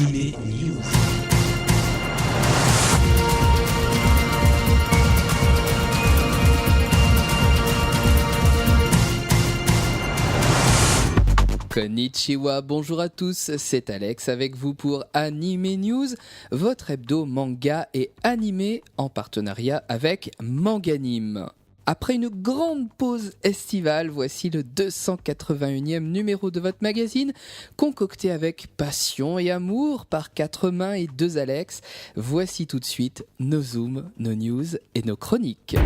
Anime News. Konnichiwa, bonjour à tous, c'est Alex avec vous pour Anime News, votre hebdo manga et animé en partenariat avec Manganime. Après une grande pause estivale, voici le 281e numéro de votre magazine, concocté avec passion et amour par 4 mains et 2 Alex. Voici tout de suite nos zooms, nos news et nos chroniques.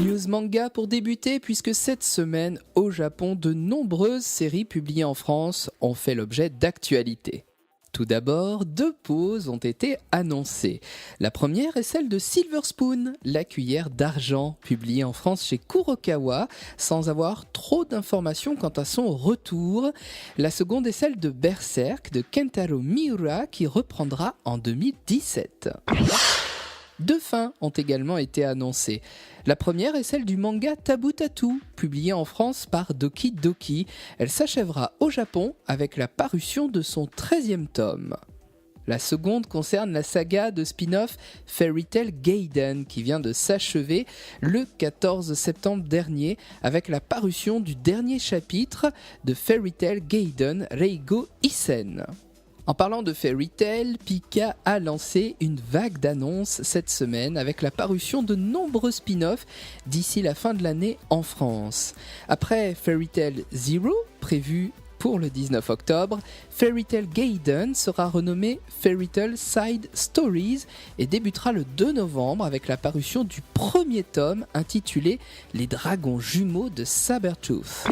News manga pour débuter, puisque cette semaine, au Japon, de nombreuses séries publiées en France ont fait l'objet d'actualités. Tout d'abord, 2 pauses ont été annoncées. La première est celle de Silver Spoon, la cuillère d'argent, publiée en France chez Kurokawa, sans avoir trop d'informations quant à son retour. La seconde est celle de Berserk, de Kentaro Miura, qui reprendra en 2017. 2 fins ont également été annoncées. La première est celle du manga Taboo Tattoo, publié en France par Doki Doki. Elle s'achèvera au Japon avec la parution de son 13e tome. La seconde concerne la saga de spin-off Fairy Tail Gaiden, qui vient de s'achever le 14 septembre dernier avec la parution du dernier chapitre de Fairy Tail Gaiden Reigo Isen. En parlant de Fairy Tail, Pika a lancé une vague d'annonces cette semaine avec la parution de nombreux spin-offs d'ici la fin de l'année en France. Après Fairy Tail Zero, prévu pour le 19 octobre, Fairy Tail Gaiden sera renommé Fairy Tail Side Stories et débutera le 2 novembre avec la parution du premier tome intitulé Les dragons jumeaux de Sabertooth.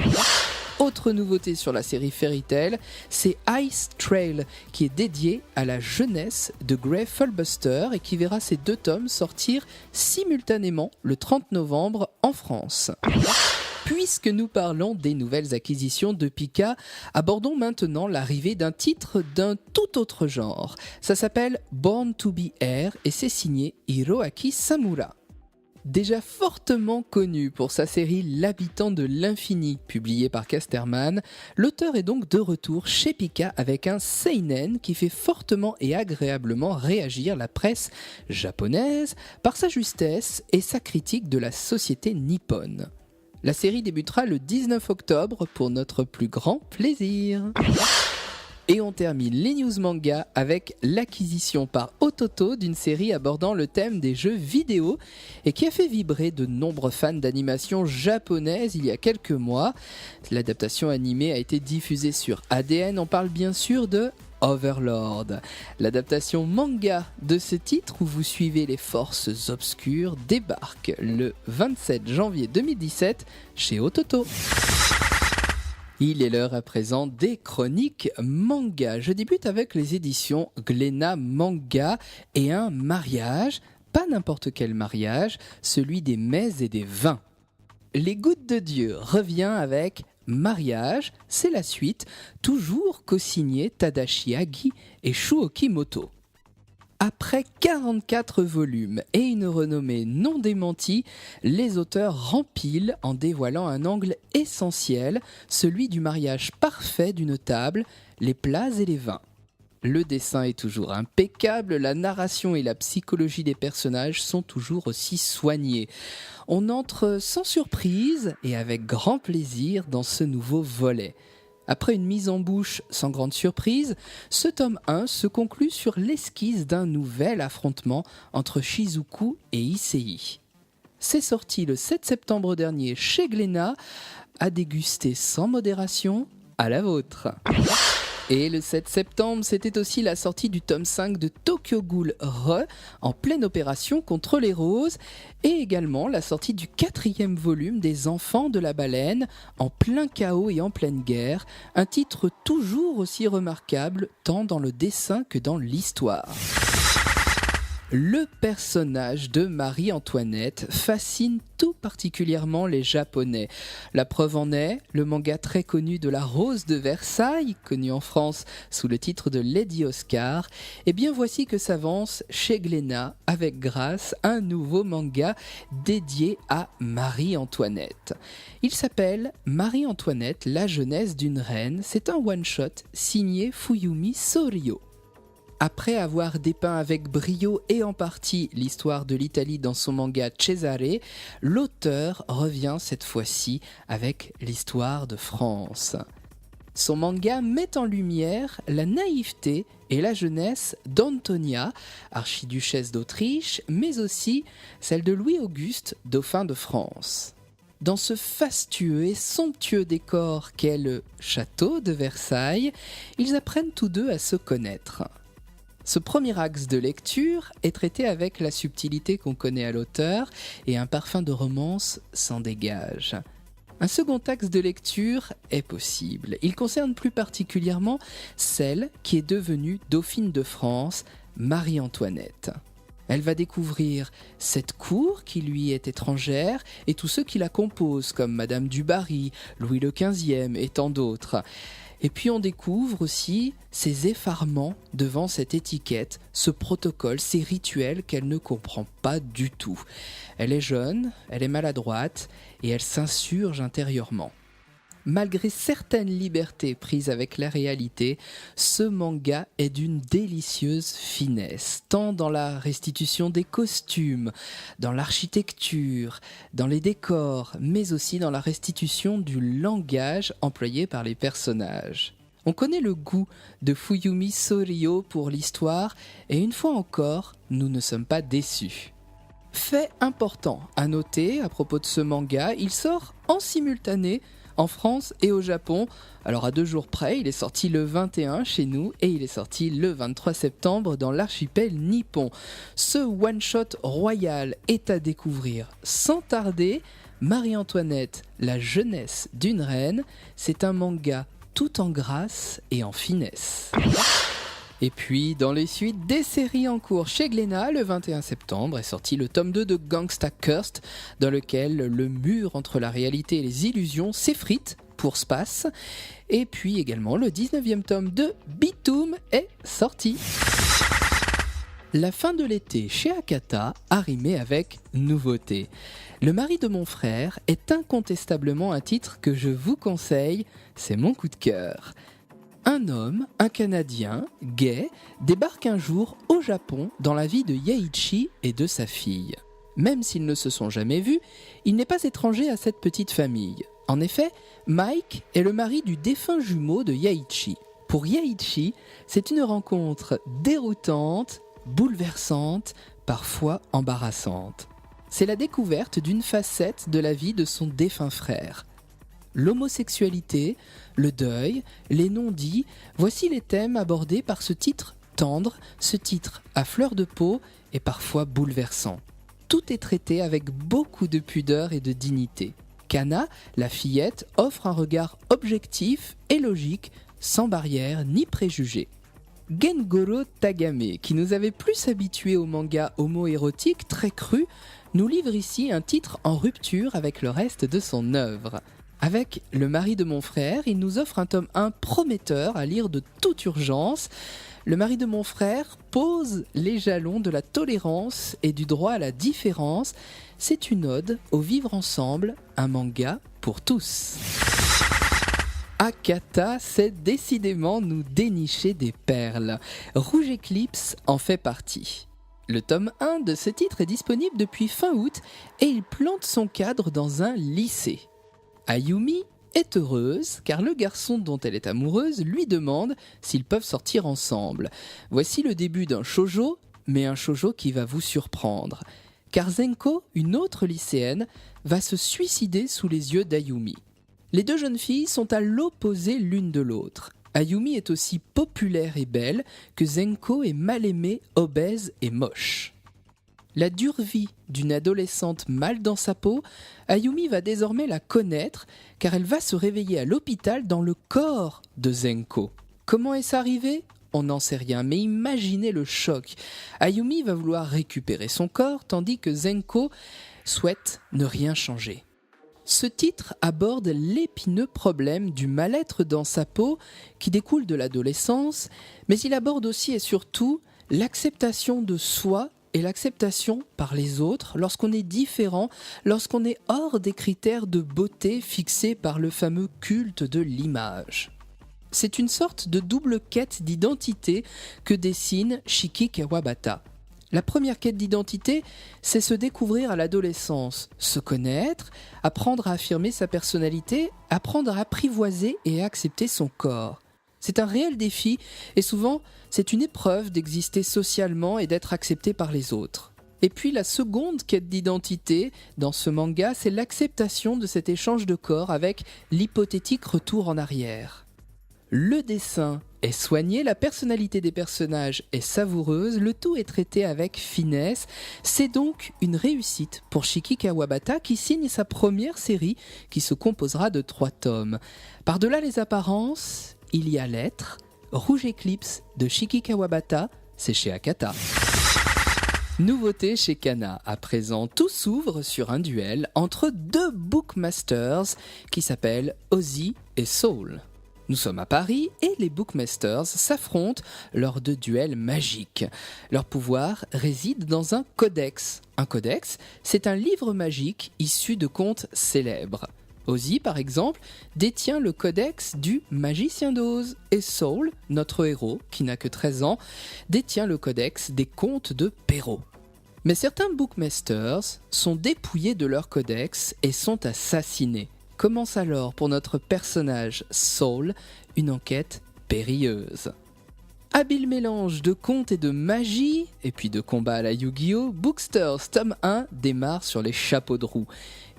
Autre nouveauté sur la série Fairy Tail, c'est Ice Trail, qui est dédié à la jeunesse de Grey Fullbuster et qui verra ces 2 tomes sortir simultanément le 30 novembre en France. Puisque nous parlons des nouvelles acquisitions de Pika, abordons maintenant l'arrivée d'un titre d'un tout autre genre. Ça s'appelle Born to be Air et c'est signé Hiroaki Samura. Déjà fortement connu pour sa série L'habitant de l'infini, publiée par Casterman, l'auteur est donc de retour chez Pika avec un seinen qui fait fortement et agréablement réagir la presse japonaise par sa justesse et sa critique de la société nippone. La série débutera le 19 octobre pour notre plus grand plaisir. Et on termine les news manga avec l'acquisition par Ototo d'une série abordant le thème des jeux vidéo et qui a fait vibrer de nombreux fans d'animation japonaise il y a quelques mois. L'adaptation animée a été diffusée sur ADN, on parle bien sûr de Overlord. L'adaptation manga de ce titre où vous suivez les forces obscures débarque le 27 janvier 2017 chez Ototo. Il est l'heure à présent des chroniques manga. Je débute avec les éditions Glénat Manga et un mariage, pas n'importe quel mariage, celui des mets et des vins. Les Gouttes de Dieu revient avec Mariage, c'est la suite, toujours co-signé Tadashi Agi et Shuoki Moto. Après 44 volumes et une renommée non démentie, les auteurs rempilent en dévoilant un angle essentiel, celui du mariage parfait d'une table, les plats et les vins. Le dessin est toujours impeccable, la narration et la psychologie des personnages sont toujours aussi soignées. On entre sans surprise et avec grand plaisir dans ce nouveau volet. Après une mise en bouche sans grande surprise, ce tome 1 se conclut sur l'esquisse d'un nouvel affrontement entre Shizuku et Issei. C'est sorti le 7 septembre dernier chez Glénat, à déguster sans modération, à la vôtre. Et le 7 septembre, c'était aussi la sortie du tome 5 de Tokyo Ghoul Re, en pleine opération contre les roses, et également la sortie du 4e volume des Enfants de la baleine, en plein chaos et en pleine guerre, un titre toujours aussi remarquable, tant dans le dessin que dans l'histoire. Le personnage de Marie-Antoinette fascine tout particulièrement les Japonais. La preuve en est le manga très connu de la Rose de Versailles, connu en France sous le titre de Lady Oscar. Et bien voici que s'avance chez Glénat avec grâce un nouveau manga dédié à Marie-Antoinette. Il s'appelle Marie-Antoinette, la jeunesse d'une reine. C'est un one-shot signé Fuyumi Sorio. Après avoir dépeint avec brio et en partie l'histoire de l'Italie dans son manga Cesare, l'auteur revient cette fois-ci avec l'histoire de France. Son manga met en lumière la naïveté et la jeunesse d'Antonia, archiduchesse d'Autriche, mais aussi celle de Louis-Auguste, dauphin de France. Dans ce fastueux et somptueux décor qu'est le château de Versailles, ils apprennent tous deux à se connaître. Ce premier axe de lecture est traité avec la subtilité qu'on connaît à l'auteur et un parfum de romance s'en dégage. Un second axe de lecture est possible. Il concerne plus particulièrement celle qui est devenue dauphine de France, Marie-Antoinette. Elle va découvrir cette cour qui lui est étrangère et tous ceux qui la composent, comme Madame du Barry, Louis le XVe et tant d'autres. Et puis on découvre aussi ses effarements devant cette étiquette, ce protocole, ces rituels qu'elle ne comprend pas du tout. Elle est jeune, elle est maladroite et elle s'insurge intérieurement. Malgré certaines libertés prises avec la réalité, ce manga est d'une délicieuse finesse, tant dans la restitution des costumes, dans l'architecture, dans les décors, mais aussi dans la restitution du langage employé par les personnages. On connaît le goût de Fuyumi Sorio pour l'histoire, et une fois encore, nous ne sommes pas déçus. Fait important à noter à propos de ce manga, il sort en simultané en France et au Japon. Alors à 2 jours près, il est sorti le 21 chez nous et il est sorti le 23 septembre dans l'archipel nippon. Ce one-shot royal est à découvrir sans tarder. Marie-Antoinette, la jeunesse d'une reine, c'est un manga tout en grâce et en finesse. Et puis, dans les suites des séries en cours chez Glénat, le 21 septembre est sorti le tome 2 de Gangsta Cursed, dans lequel le mur entre la réalité et les illusions s'effrite pour Space. Et puis également, le 19e tome de Bitoum est sorti. La fin de l'été chez Akata a rimé avec nouveauté. Le mari de mon frère est incontestablement un titre que je vous conseille, c'est mon coup de cœur. Un homme, un Canadien, gay, débarque un jour au Japon dans la vie de Yaichi et de sa fille. Même s'ils ne se sont jamais vus, il n'est pas étranger à cette petite famille. En effet, Mike est le mari du défunt jumeau de Yaichi. Pour Yaichi, c'est une rencontre déroutante, bouleversante, parfois embarrassante. C'est la découverte d'une facette de la vie de son défunt frère. L'homosexualité, le deuil, les non-dits, voici les thèmes abordés par ce titre tendre, ce titre à fleur de peau et parfois bouleversant. Tout est traité avec beaucoup de pudeur et de dignité. Kana, la fillette, offre un regard objectif et logique, sans barrière ni préjugés. Gengoro Tagame, qui nous avait plus habitués au manga homo-érotique très cru, nous livre ici un titre en rupture avec le reste de son œuvre. Avec Le mari de mon frère, il nous offre un tome 1 prometteur à lire de toute urgence. Le mari de mon frère pose les jalons de la tolérance et du droit à la différence. C'est une ode au vivre ensemble, un manga pour tous. Akata sait décidément nous dénicher des perles. Rouge Eclipse en fait partie. Le tome 1 de ce titre est disponible depuis fin août et il plante son cadre dans un lycée. Ayumi est heureuse car le garçon dont elle est amoureuse lui demande s'ils peuvent sortir ensemble. Voici le début d'un shoujo, mais un shoujo qui va vous surprendre. Car Zenko, une autre lycéenne, va se suicider sous les yeux d'Ayumi. Les deux jeunes filles sont à l'opposé l'une de l'autre. Ayumi est aussi populaire et belle que Zenko est mal aimée, obèse et moche. La dure vie d'une adolescente mal dans sa peau, Ayumi va désormais la connaître car elle va se réveiller à l'hôpital dans le corps de Zenko. Comment est-ce arrivé ? on n'en sait rien, mais imaginez le choc. Ayumi va vouloir récupérer son corps, tandis que Zenko souhaite ne rien changer. Ce titre aborde l'épineux problème du mal-être dans sa peau qui découle de l'adolescence, mais il aborde aussi et surtout l'acceptation de soi et l'acceptation par les autres lorsqu'on est différent, lorsqu'on est hors des critères de beauté fixés par le fameux culte de l'image. C'est une sorte de double quête d'identité que dessine Shiki Kawabata. La première quête d'identité, c'est se découvrir à l'adolescence, se connaître, apprendre à affirmer sa personnalité, apprendre à apprivoiser et à accepter son corps. C'est un réel défi et souvent, c'est une épreuve d'exister socialement et d'être accepté par les autres. Et puis la seconde quête d'identité dans ce manga, c'est l'acceptation de cet échange de corps avec l'hypothétique retour en arrière. Le dessin est soigné, la personnalité des personnages est savoureuse, le tout est traité avec finesse. C'est donc une réussite pour Shiki Kawabata qui signe sa première série qui se composera de 3 tomes. Par-delà les apparences, il y a l'être. Rouge Eclipse de Shiki Kawabata, c'est chez Akata. Nouveauté chez Kana, à présent tout s'ouvre sur un duel entre 2 bookmasters qui s'appellent Ozzy et Soul. Nous sommes à Paris et les bookmasters s'affrontent lors de duels magiques. Leur pouvoir réside dans un codex. Un codex, c'est un livre magique issu de contes célèbres. Ozzy, par exemple, détient le codex du Magicien d'Oz et Soul, notre héros, qui n'a que 13 ans, détient le codex des contes de Perrault. Mais certains bookmasters sont dépouillés de leur codex et sont assassinés. Commence alors pour notre personnage Soul une enquête périlleuse. Habile mélange de contes et de magie, et puis de combats à la Yu-Gi-Oh!, Booksters tome 1 démarre sur les chapeaux de roue.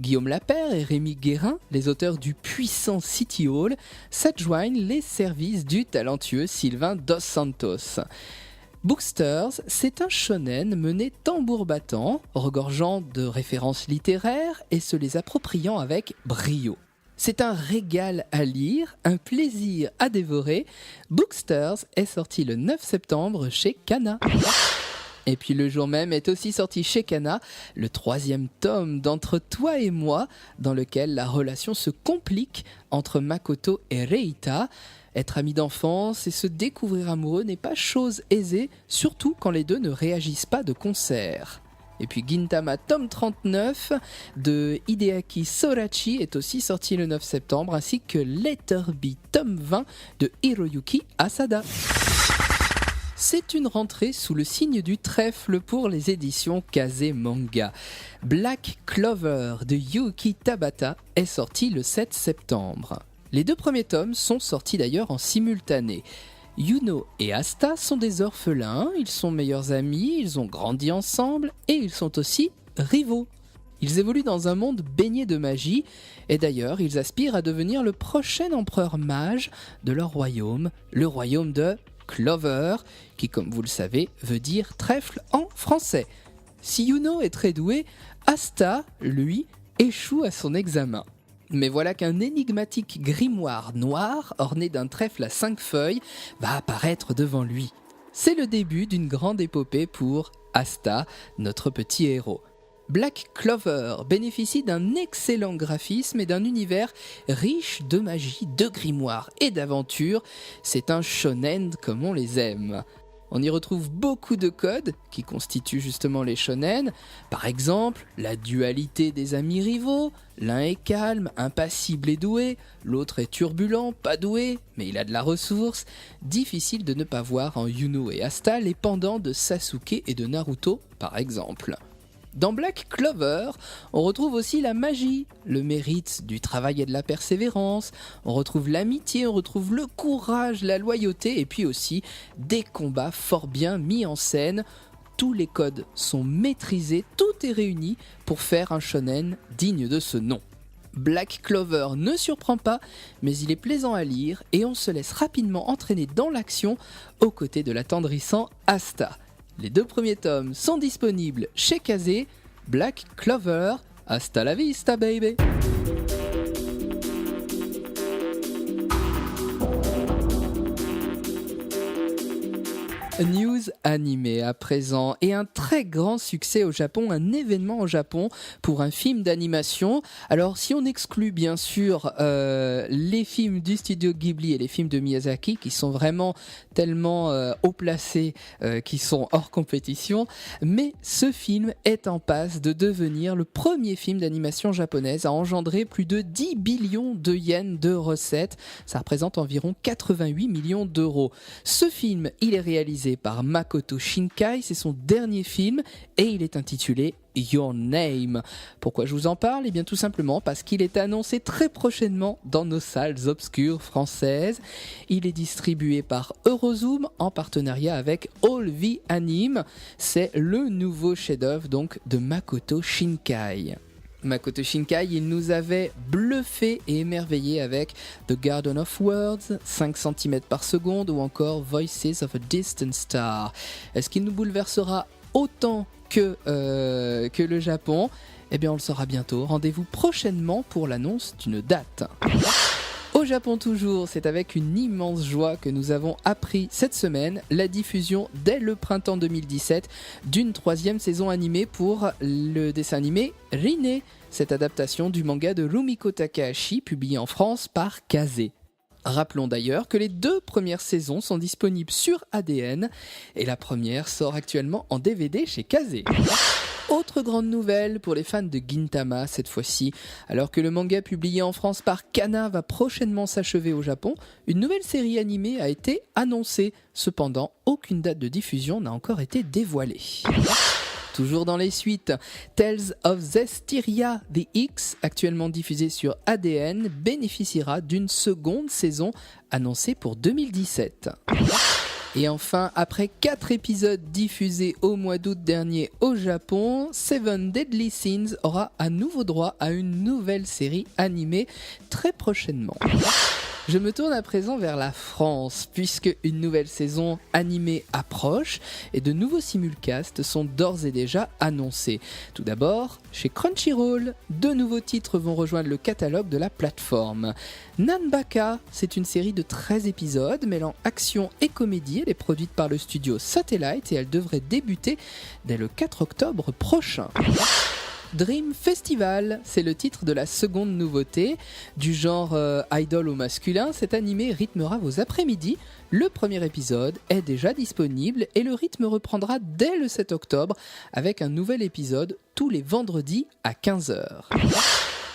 Guillaume Lapère et Rémi Guérin, les auteurs du puissant City Hall, s'adjoignent les services du talentueux Sylvain Dos Santos. Booksters, c'est un shonen mené tambour battant, regorgeant de références littéraires et se les appropriant avec brio. C'est un régal à lire, un plaisir à dévorer. Booksters est sorti le 9 septembre chez Kana. Et puis le jour même est aussi sorti chez Kana le 3e tome d'Entre toi et moi, dans lequel la relation se complique entre Makoto et Reita. Être amis d'enfance et se découvrir amoureux n'est pas chose aisée, surtout quand les deux ne réagissent pas de concert. Et puis Gintama tome 39 de Hideaki Sorachi est aussi sorti le 9 septembre, ainsi que Letter B tome 20 de Hiroyuki Asada. C'est une rentrée sous le signe du trèfle pour les éditions Kazé Manga. Black Clover de Yuki Tabata est sorti le 7 septembre. Les 2 premiers tomes sont sortis d'ailleurs en simultané. Yuno et Asta sont des orphelins, ils sont meilleurs amis, ils ont grandi ensemble et ils sont aussi rivaux. Ils évoluent dans un monde baigné de magie et d'ailleurs ils aspirent à devenir le prochain empereur mage de leur royaume, le royaume de Clover, qui comme vous le savez veut dire trèfle en français. Si Yuno est très doué, Asta, lui, échoue à son examen. Mais voilà qu'un énigmatique grimoire noir, orné d'un trèfle à 5 feuilles, va apparaître devant lui. C'est le début d'une grande épopée pour Asta, notre petit héros. Black Clover bénéficie d'un excellent graphisme et d'un univers riche de magie, de grimoires et d'aventures. C'est un shonen comme on les aime. On y retrouve beaucoup de codes qui constituent justement les shonen. Par exemple, la dualité des amis rivaux. L'un est calme, impassible et doué. L'autre est turbulent, pas doué, mais il a de la ressource. Difficile de ne pas voir en Yuno et Asta les pendants de Sasuke et de Naruto, par exemple. Dans Black Clover, on retrouve aussi la magie, le mérite du travail et de la persévérance, on retrouve l'amitié, on retrouve le courage, la loyauté et puis aussi des combats fort bien mis en scène. Tous les codes sont maîtrisés, tout est réuni pour faire un shonen digne de ce nom. Black Clover ne surprend pas, mais il est plaisant à lire et on se laisse rapidement entraîner dans l'action aux côtés de l'attendrissant Asta. Les 2 premiers tomes sont disponibles chez Kazé. Black Clover, hasta la vista baby. News animé à présent et un très grand succès au Japon, un événement au Japon pour un film d'animation. Alors si on exclut bien sûr les films du studio Ghibli et les films de Miyazaki qui sont vraiment tellement haut placés qui sont hors compétition, mais ce film est en passe de devenir le premier film d'animation japonaise à engendrer plus de 10 billions de yens de recettes. Ça représente environ 88 millions d'euros. Ce film, il est réalisé par Makoto Shinkai, c'est son dernier film et il est intitulé Your Name. Pourquoi je vous en parle ? Eh bien tout simplement parce qu'il est annoncé très prochainement dans nos salles obscures françaises. Il est distribué par Eurozoom en partenariat avec All V Anime. C'est le nouveau chef-d'œuvre donc de Makoto Shinkai. Makoto Shinkai, il nous avait bluffé et émerveillé avec The Garden of Words, 5 cm par seconde ou encore Voices of a Distant Star. Est-ce qu'il nous bouleversera autant que le Japon ? Eh bien on le saura bientôt. Rendez-vous prochainement pour l'annonce d'une date. Au Japon toujours, c'est avec une immense joie que nous avons appris cette semaine la diffusion dès le printemps 2017 d'une 3e saison animée pour le dessin animé Rinne, cette adaptation du manga de Rumiko Takahashi publié en France par Kazé. Rappelons d'ailleurs que les 2 premières saisons sont disponibles sur ADN et la première sort actuellement en DVD chez Kazé. Autre grande nouvelle pour les fans de Gintama cette fois-ci, alors que le manga publié en France par Kana va prochainement s'achever au Japon, une nouvelle série animée a été annoncée. Cependant, aucune date de diffusion n'a encore été dévoilée. Toujours dans les suites, Tales of Zestiria The X, actuellement diffusé sur ADN, bénéficiera d'une seconde saison annoncée pour 2017. Et enfin, après 4 épisodes diffusés au mois d'août dernier au Japon, Seven Deadly Sins aura à nouveau droit à une nouvelle série animée très prochainement. Je me tourne à présent vers la France, puisque une nouvelle saison animée approche et de nouveaux simulcasts sont d'ores et déjà annoncés. Tout d'abord, chez Crunchyroll, 2 nouveaux titres vont rejoindre le catalogue de la plateforme. Nanbaka, c'est une série de 13 épisodes mêlant action et comédie. Elle est produite par le studio Satellite et elle devrait débuter dès le 4 octobre prochain. Dream Festival, c'est le titre de la seconde nouveauté. Du genre idol au masculin, cet animé rythmera vos après-midi. Le premier épisode est déjà disponible et le rythme reprendra dès le 7 octobre avec un nouvel épisode tous les vendredis à 15h.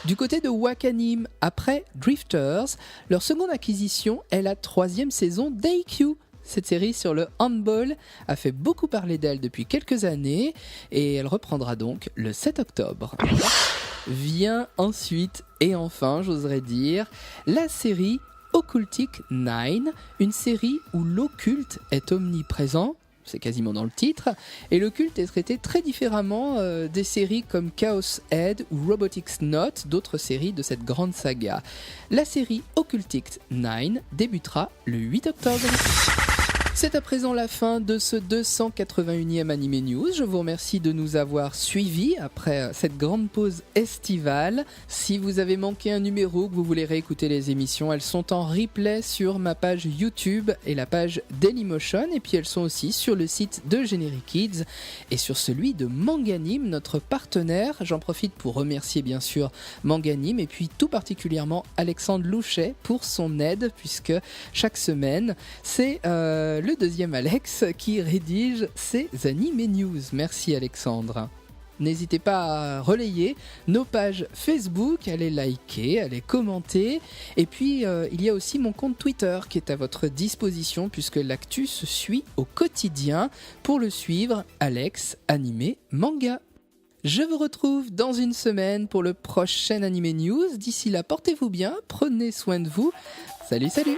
Du côté de Wakanim, après Drifters, leur seconde acquisition est la 3e saison d'AQ. Cette série sur le handball a fait beaucoup parler d'elle depuis quelques années et elle reprendra donc le 7 octobre. Vient ensuite et enfin, j'oserais dire, la série Occultic 9, une série où l'occulte est omniprésent. C'est quasiment dans le titre, et le culte est traité très différemment des séries comme Chaos Head ou Robotics Note, d'autres séries de cette grande saga. La série Occultic 9 débutera le 8 octobre. C'est à présent la fin de ce 281e Anime News. Je vous remercie de nous avoir suivis après cette grande pause estivale. Si vous avez manqué un numéro, que vous voulez réécouter les émissions, elles sont en replay sur ma page YouTube et la page Dailymotion. Et puis elles sont aussi sur le site de Generic Kids et sur celui de Manganime, notre partenaire. J'en profite pour remercier bien sûr Manganime et puis tout particulièrement Alexandre Louchet pour son aide, puisque chaque semaine, c'est le deuxième Alex qui rédige ces Anime News. Merci Alexandre. N'hésitez pas à relayer nos pages Facebook, à les liker, à les commenter. Et puis, il y a aussi mon compte Twitter qui est à votre disposition puisque l'actu se suit au quotidien. Pour le suivre, Alex Animé Manga. Je vous retrouve dans une semaine pour le prochain Anime News. D'ici là, portez-vous bien, prenez soin de vous. Salut, salut!